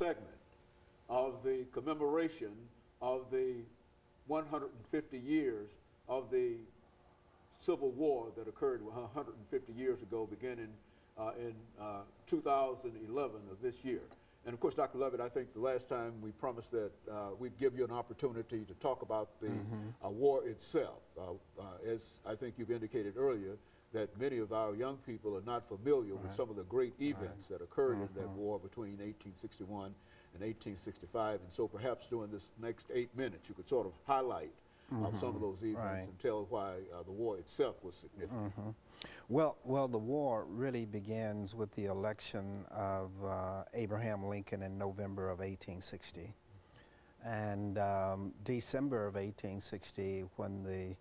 segment of the commemoration of the 150 years of the Civil War that occurred 150 years ago, beginning in 2011 of this year. And of course, Dr. Lovett, I think the last time we promised that we'd give you an opportunity to talk about the war itself. As I think you've indicated earlier, that many of our young people are not familiar with some of the great events that occurred in that war between 1861 and 1865. And so perhaps during this next 8 minutes, you could sort of highlight some of those events and tell why the war itself was significant. Well, the war really begins with the election of Abraham Lincoln in November of 1860. And December of 1860, when the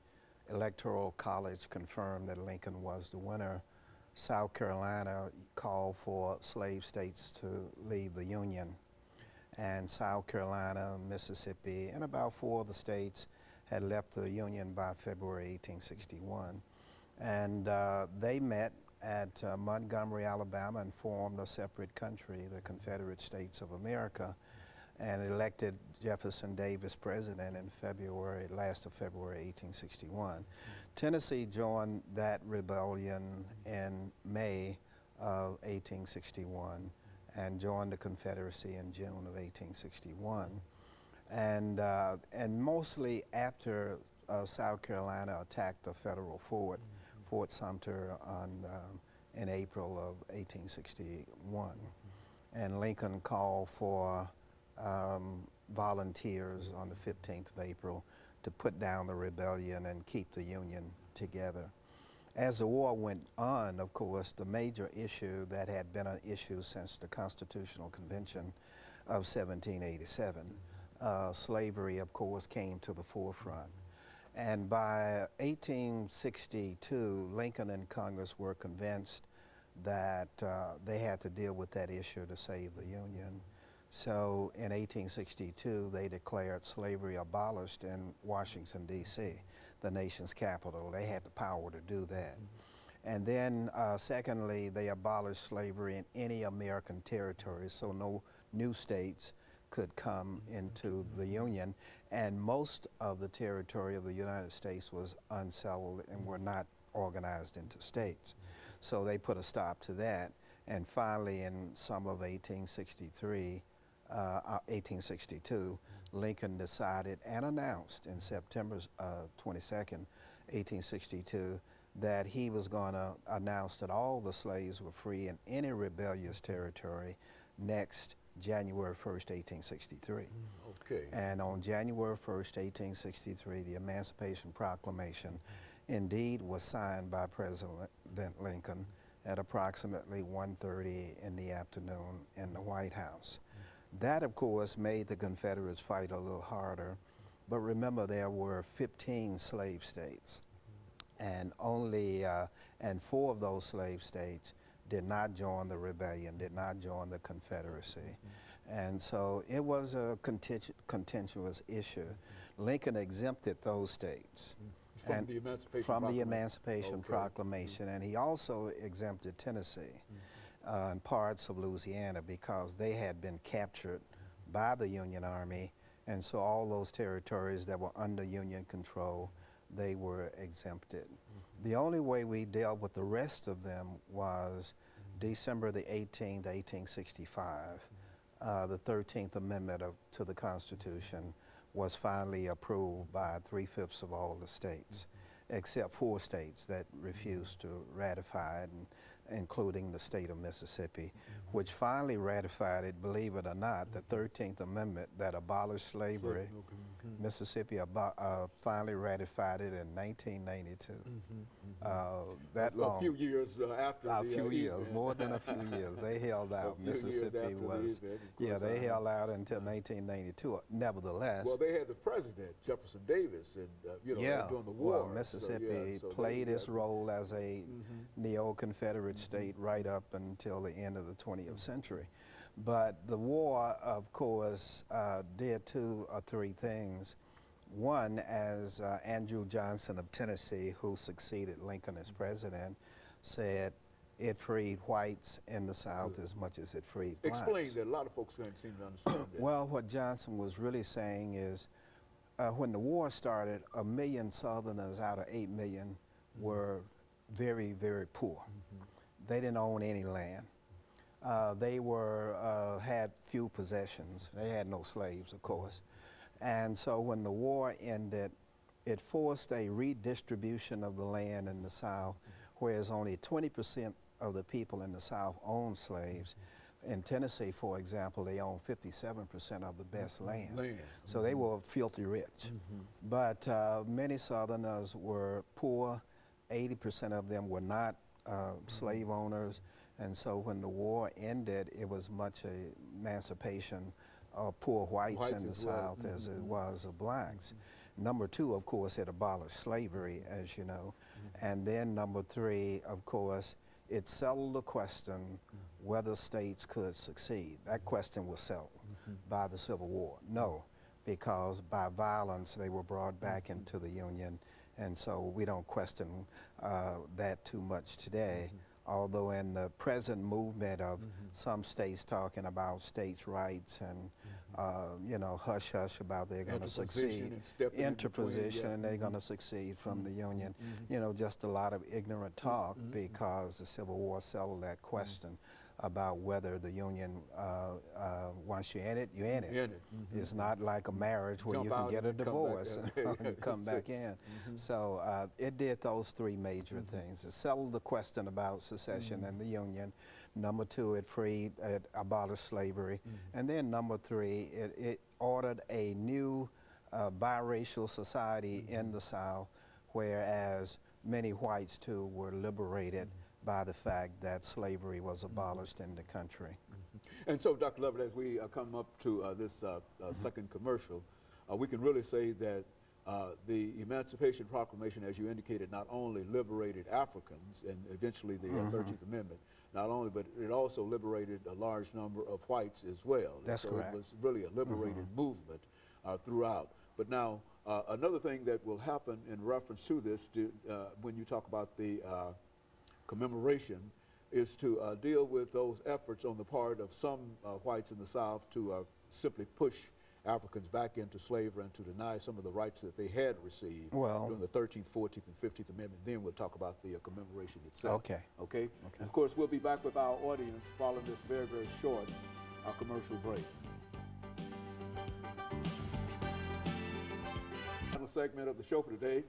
Electoral College confirmed that Lincoln was the winner, South Carolina called for slave states to leave the Union. And South Carolina, Mississippi, and about 4 of the states had left the Union by February 1861. And they met at Montgomery, Alabama, and formed a separate country, the Confederate States of America, and elected Jefferson Davis president in last of February 1861. Tennessee joined that rebellion in May of 1861 and joined the Confederacy in June of 1861. And mostly after South Carolina attacked the federal fort, Fort Sumter, in April of 1861. And Lincoln called for volunteers on the 15th of April to put down the rebellion and keep the Union together. As the war went on, of course, the major issue that had been an issue since the Constitutional Convention of 1787, slavery, of course, came to the forefront. And by 1862, Lincoln and Congress were convinced that they had to deal with that issue to save the Union. So in 1862, they declared slavery abolished in Washington, D.C., the nation's capital. They had the power to do that. And then, secondly, they abolished slavery in any American territory, so no new states could come into the Union, and most of the territory of the United States was unsettled and were not organized into states. So they put a stop to that, and finally in summer of 1862, Lincoln decided and announced in September 22nd, 1862, that he was going to announce that all the slaves were free in any rebellious territory next January 1st, 1863. Okay. And on January 1st, 1863, the Emancipation Proclamation indeed was signed by President Lincoln at approximately 1:30 in the afternoon in the White House. That, of course, made the Confederates fight a little harder, but remember there were 15 slave states, and only, and 4 of those slave states did not join the rebellion, did not join the Confederacy. And so it was a contentious issue. Lincoln exempted those states from the Emancipation Proclamation, and he also exempted Tennessee and parts of Louisiana because they had been captured by the Union Army, and so all those territories that were under Union control, they were exempted. The only way we dealt with the rest of them was December the 18th, 1865. The 13th Amendment to the Constitution was finally approved by 3/5 of all the states, except 4 states that refused to ratify it, including the state of Mississippi, which finally ratified it, believe it or not, the 13th Amendment that abolished slavery. Mississippi finally ratified it in 1992. That long. A few years after a few years, more than a few years. They held out. Mississippi was, they held out until 1992. Nevertheless. Well, they had the president, Jefferson Davis, and during the war. Well, Mississippi played its role as a neo-Confederate state right up until the end of the 20th century. But the war, of course, did 2 or 3 things. One, as Andrew Johnson of Tennessee, who succeeded Lincoln as president, said, it freed whites in the South as much as it freed blacks. Explain that. A lot of folks can't seem to understand that. Well, what Johnson was really saying is, when the war started, 1 million Southerners out of 8 million were very, very poor. They didn't own any land. They had few possessions. They had no slaves, of course. And so when the war ended, it forced a redistribution of the land in the South, whereas only 20% of the people in the South owned slaves. In Tennessee, for example, they owned 57% of the best land. So they were filthy rich. But many Southerners were poor. 80% of them were not slave owners. And so when the war ended, it was much an emancipation of poor whites in the South as it was of blacks. Number two, of course, it abolished slavery, as you know. And then number three, of course, it settled the question whether states could succeed. That question was settled by the Civil War. No, because by violence they were brought back into the Union, and so we don't question that too much today. Although in the present movement of some states talking about states' rights and you know, hush hush about they're going to succeed, interposition, and they're going to succeed from the Union. You know, just a lot of ignorant talk because the Civil War settled that question about whether the Union, once you're in it, you're in it. It's not like a marriage where you can get a divorce and come back in. So it did those three major things. It settled the question about secession and the Union. Number two, it abolished slavery. And then number three, it ordered a new biracial society in the South, whereas many whites too were liberated by the fact that slavery was abolished in the country. And so, Dr. Lovett, as we come up to this second commercial, we can really say that the Emancipation Proclamation, as you indicated, not only liberated Africans and eventually the 13th Amendment, not only, but it also liberated a large number of whites as well. That's correct. It was really a liberated movement throughout. But now, another thing that will happen in reference to this, when you talk about the commemoration, is to deal with those efforts on the part of some whites in the South to simply push Africans back into slavery and to deny some of the rights that they had received during the 13th, 14th, and 15th Amendment. Then we'll talk about the commemoration itself. Okay? And of course, we'll be back with our audience following this very, very short commercial break. Final segment of the show for today.